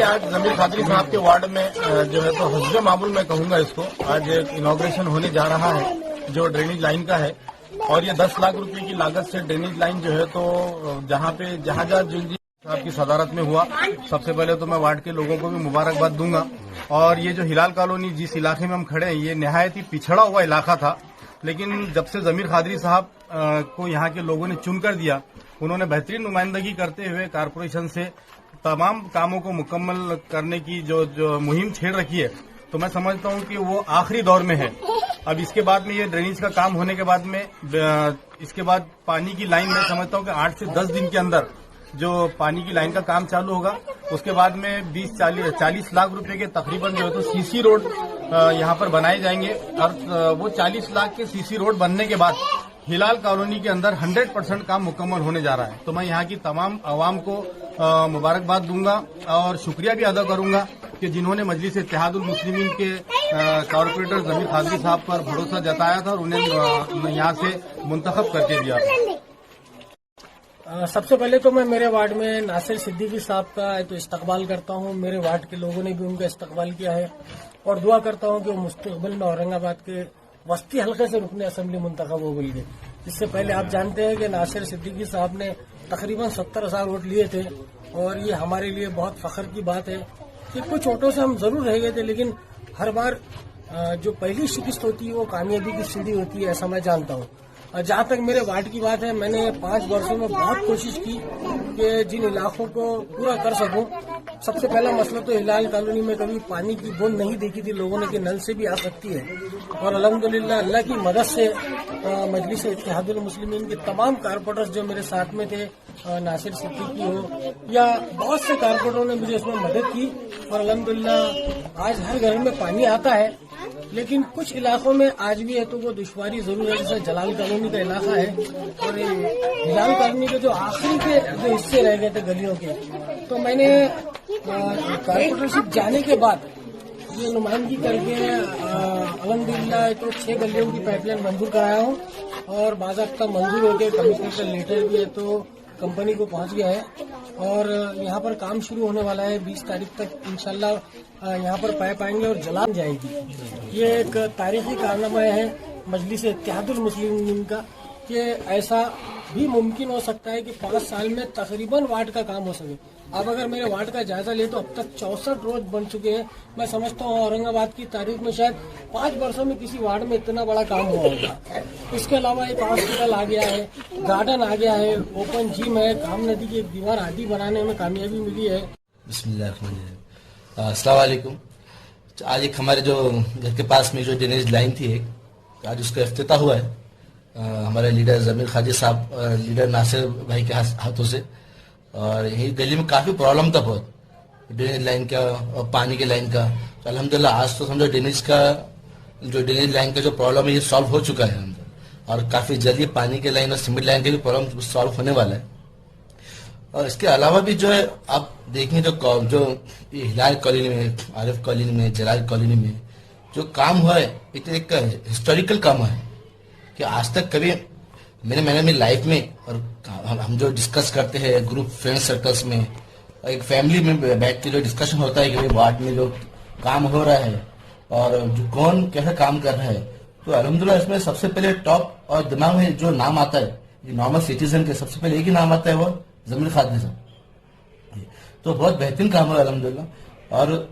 देखिए, आज जमीर कादरी साहब के वार्ड में जो है तो हस्बे मामूल मैं कहूंगा इसको, आज इनॉग्रेशन होने जा रहा है जो ड्रेनेज लाइन का है। और ये 10 लाख रुपए की लागत से ड्रेनेज लाइन जो है तो जहाँ जुलजी साहब की सदारत में हुआ। सबसे पहले तो मैं वार्ड के लोगों को भी मुबारकबाद दूंगा। और ये जो हिलाल कॉलोनी जिस इलाके में हम खड़े हैं, ये निहायत ही पिछड़ा हुआ इलाका था, लेकिन जब से जमीर कादरी साहब को यहाँ के लोगों ने चुन कर दिया, उन्होंने बेहतरीन नुमाइंदगी करते हुए कारपोरेशन से तमाम कामों को मुकम्मल करने की जो मुहिम छेड़ रखी है, तो मैं समझता हूँ कि वो आखिरी दौर में है। अब इसके बाद में ये ड्रेनेज का काम होने के बाद में इसके बाद पानी की लाइन मैं समझता हूँ कि 8 से 10 दिन के अंदर जो पानी की लाइन का काम चालू होगा। उसके बाद में 40 लाख रुपए के तकरीबन जो है तो सीसी रोड यहाँ पर बनाए जाएंगे। और वो 40 लाख के सीसी रोड बनने के बाद हिलाल कॉलोनी के अंदर 100% काम मुकम्मल होने जा रहा है। तो मैं यहाँ की तमाम आवाम को मुबारकबाद दूंगा और शुक्रिया भी अदा करूंगा कि जिन्होंने मजलिस इत्तेहादुल मुस्लिमीन के कॉर्पोरेटर जमीर कादरी साहब पर भरोसा जताया था और उन्हें यहाँ से मुंतखब करके दिया। सबसे पहले तो मैं मेरे वार्ड में नासिर सिद्दीकी साहब का तो इस्तकबाल करता हूं। मेरे वार्ड के लोगों ने भी उनका इस्तकबाल किया है और दुआ करता हूं कि वो मुस्तकबिल में औरंगाबाद के वस्ती हल्के से रुकने असेंबली मुंतखब हो गई है। इससे पहले आप जानते हैं कि नासिर सिद्दीकी साहब ने तकरीबन 70,000 वोट लिए थे और ये हमारे लिए बहुत फख्र की बात है कि कुछ वोटों से हम जरूर रह गए थे, लेकिन हर बार जो पहली शिकस्त होती है वो कामयाबी की सीढ़ी होती है, ऐसा मैं जानता हूँ। जहाँ तक मेरे वार्ड की बात है, मैंने 5 वर्षों में बहुत कोशिश की कि जिन इलाकों को पूरा कर सकूं। सबसे पहला मसला तो हिलाल कॉलोनी में कभी पानी की बूंद नहीं देखी थी लोगों ने कि नल से भी आ सकती है, और अल्हम्दुलिल्लाह अल्लाह की मदद से मजलिस इत्तेहादुल मुस्लिमीन के तमाम कारपोरेटर्स जो मेरे साथ में थे, नासिर सिद्दीकी हो या बहुत से कारपोरेटरों ने मुझे उसमें मदद की और अल्हम्दुलिल्लाह आज हर घर में पानी आता है। लेकिन कुछ इलाकों में आज भी है तो वो दुश्वारी जरूर है, जैसे जलाल कॉलोनी का इलाका है और हिलाल कॉलोनी के जो आखिरी के जो हिस्से रह गए थे गलियों के, तो मैंने कारपोरेटरशिप जाने के बाद ये नुमाइंदगी करके अल्हम्दुलिल्लाह तो 6 गलियों की पाइपलाइन मंजूर कराया हूँ और बाज़ाब्ता मंजूर हो गए। कमिश्नर का लेटर भी है तो कंपनी को पहुंच गया है और यहाँ पर काम शुरू होने वाला है। 20 तारीख तक इंशाल्लाह यहाँ पर पाइप आएंगे और जलान जाएगी। ये एक तारीखी कारनामा है मजलिस इत्तेहादुल मुस्लिमीन का कि ऐसा भी मुमकिन हो सकता है कि 5 साल में तकरीबन वार्ड का काम हो सके। अब अगर मेरे वार्ड का जायजा ले तो अब तक 64 रोड बन चुके हैं। मैं समझता हूँ औरंगाबाद की तारीख में शायद 5 वर्षों में किसी वार्ड में इतना बड़ा काम हुआ होगा। इसके अलावा एक हॉस्पिटल आ गया है, गार्डन आ गया है, ओपन जिम है, काम नदी की एक दीवार आदि बनाने में कामयाबी मिली है। अस्सलाम वालेकुम। आज एक हमारे जो घर के पास में जो ड्रेनेज लाइन थी एक, आज उसका इफ्तिताह हुआ है हमारे लीडर जमीर कादरी साहब, लीडर नासिर भाई के हाथों से। और यही गली में काफी प्रॉब्लम था बहुत, ड्रेनेज लाइन का और पानी के लाइन का। तो अल्हम्दुलिल्लाह आज तो समझो ड्रेनेज लाइन का जो प्रॉब्लम है ये सॉल्व हो चुका है और काफी जल्दी पानी के लाइन और सीमेंट लाइन का भी प्रॉब्लम सॉल्व होने वाला है। और इसके अलावा भी जो है आप देखें जो हिलाल कॉलोनी में, आरिफ कॉलोनी में, जलाल कॉलोनी में जो काम हुआ है एक हिस्टोरिकल काम है कि आज तक कभी मैंने मेरी लाइफ में, और हम जो डिस्कस करते हैं ग्रुप फ्रेंड सर्कल्स में, एक फैमिली में बैठ के जो डिस्कशन होता है कि वार्ड में जो काम हो रहा है और जो कौन कैसा काम कर रहा है, तो अल्हम्दुलिल्लाह इसमें सबसे पहले टॉप और दिमाग में जो नाम आता है नॉर्मल सिटीजन के, सबसे पहले एक ही नाम आता है वो जमीर कादरी साहब। तो बहुत बेहतरीन काम हुआ अल्हम्दुलिल्लाह। और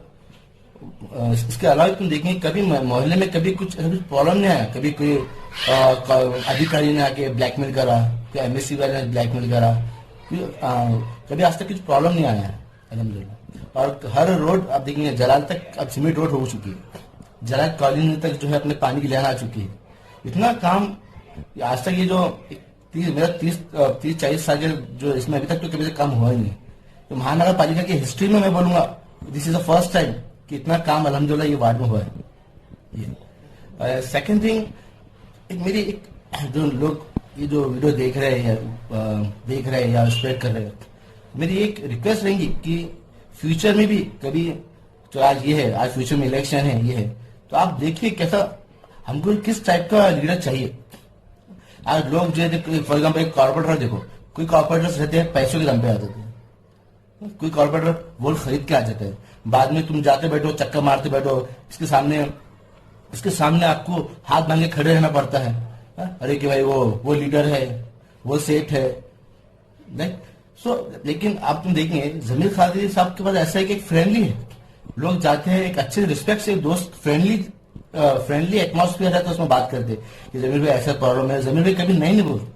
इसके अलावा तुम देखेंगे कभी मोहल्ले में कभी कुछ प्रॉब्लम नहीं आया, कभी कोई अधिकारी ने आके ब्लैकमेल करा, कोई एमएससी वाले ने ब्लैकमेल करा, कभी आज तक कुछ प्रॉब्लम नहीं आया है अल्हम्दुलिल्लाह। और हर रोड आप देखेंगे जलाल तक अब सीमेंट रोड हो चुकी है, जलाल कॉलोनी तक जो है अपने पानी की लाइन आ चुकी है। इतना काम आज तक ये जो 30-40 साल के जो इसमें अभी तक तो कभी काम हुआ ही नहीं। तो महानगर पालिका की हिस्ट्री में मैं बोलूंगा this is the first time कि इतना काम अल्हम्दुलिल्लाह ये वार्ड में हुआ है। सेकंड थिंग, मेरी जो लोग ये जो वीडियो देख रहे हैं या स्प्रेड कर रहे हैं, मेरी एक रिक्वेस्ट रहेगी कि फ्यूचर में भी कभी तो आज ये है, आज फ्यूचर में इलेक्शन है ये है, तो आप देखिए कैसा हमको किस टाइप का लीडर चाहिए। आज लोग जो है फॉर एग्जाम्पल एक कॉर्पोरेटर देखो, कोई कॉर्पोरेटर्स रहते हैं पैसों के दम पे आते थे, कोई कॉर्पोरेटर वोट खरीद के आ जाता है, बाद में तुम जाते बैठो, चक्कर मारते बैठो, इसके सामने आपको हाथ बांध के खड़े रहना पड़ता है। अरे कि भाई वो लीडर है, वो सेठ है, नहीं लेकिन आप तुम देखेंगे जमीर खादी साहब के पास ऐसा है कि एक फ्रेंडली है, लोग जाते हैं एक अच्छे रिस्पेक्ट से, दोस्त फ्रेंडली एटमॉस्फेयर है, तो उसमें बात करते कि जमीर भाई ऐसा प्रॉब्लम है, जमीर भाई कभी नहीं बोलते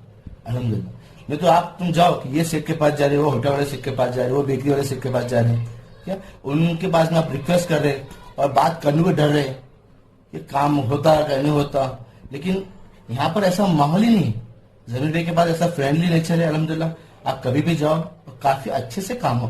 अल्हम्दुलिल्लाह। नहीं तो आप तुम जाओ कि ये सेठ के पास जा रहे हो, होटल वाले सेठ के पास जा रहे हो, वो बेकरी वाले सेठ के पास जा रहे हैं, क्या उनके पास में आप रिक्वेस्ट कर रहे और बात करने में डर रहे कि काम होता या नहीं होता, लेकिन यहाँ पर ऐसा माहौल ही नहीं है। जमीर भाई के पास ऐसा फ्रेंडली नेचर है अल्हम्दुलिल्लाह, आप कभी भी जाओ काफी अच्छे से काम हो,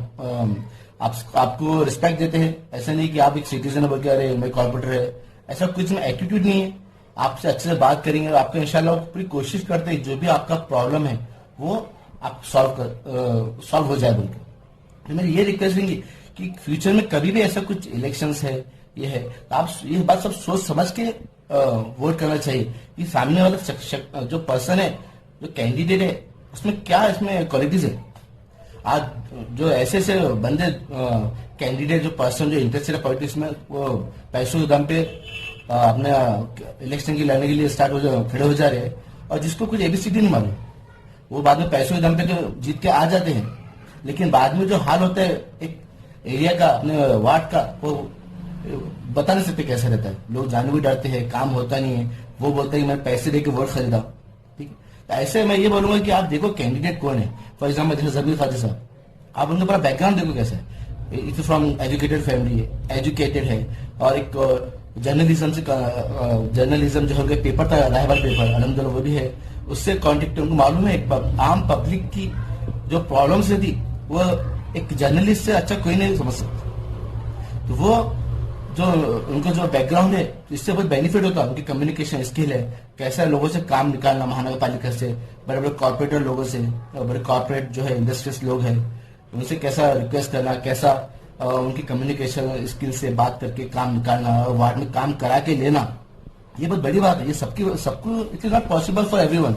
आपको रिस्पेक्ट देते हैं। ऐसा नहीं कि आप एक सिटीजन बोल के अरे मैं कॉर्पोरेटर है, ऐसा कुछ में एटीट्यूड नहीं है, आपसे अच्छे से बात करेंगे और आपको इंशाल्लाह पूरी कोशिश करते हैं जो भी आपका प्रॉब्लम है वो आप सॉल्व हो जाए बोलकर। तो मेरी ये रिक्वेस्ट रहेंगी कि फ्यूचर में कभी भी ऐसा कुछ इलेक्शंस है ये है तो आप ये बात सब सोच समझ के वोट करना चाहिए कि सामने वाला जो पर्सन है, जो कैंडिडेट है, उसमें क्या इसमें क्वालिटीज है। आज जो ऐसे बंदे कैंडिडेट जो पर्सन जो इंटरेस्टेड है पॉलिटिक्स में, वो पैसों के दम पे अपने इलेक्शन की लड़ने के लिए खड़े हो जा रहे हैं, और जिसको कुछ एबीसीडी नहीं मालूम, वो बाद में पैसों के दम पे तो जीत के आ जाते हैं, लेकिन बाद में जो हाल होता है एक एरिया का, अपने वार्ड का, वो बता नहीं सकते कैसे रहता है। लोग जाने भी डरते हैं, काम होता नहीं है, वो बोलते हैं कि मैं पैसे देके वोट खरीदा। ठीक है, तो ऐसे मैं ये बोलूंगा कि आप देखो कैंडिडेट कौन है। फॉर एग्जाम्पल जैसे जमीर खादी साहब, आप उनका पूरा बैकग्राउंड देखो कैसा है। इट फ्रॉम एजुकेटेड फैमिली है, एजुकेटेड है, और एक जर्नलिज्म जो है पेपर था, राहबर पेपर अल्हम्दुलिल्लाह वो भी है, उससे कॉन्टेक्ट उनको मालूम है। आम पब्लिक की जो प्रॉब्लम्स थी वो एक जर्नलिस्ट से अच्छा कोई नहीं समझ सकता। तो वो जो उनका जो बैकग्राउंड है, इससे बहुत बेनिफिट होता है। उनकी कम्युनिकेशन स्किल है, कैसा लोगों से काम निकालना, महानगर पालिका से, बड़े बड़े कॉर्पोरेटर लोगों से, बड़े कॉर्पोरेट जो है इंडस्ट्रीज लोग हैं, उनसे कैसा रिक्वेस्ट करना, कैसा उनकी कम्युनिकेशन स्किल से बात करके काम निकालना और वार्ड में काम करा के लेना, ये बहुत बड़ी बात है। ये सबको it is not possible for everyone.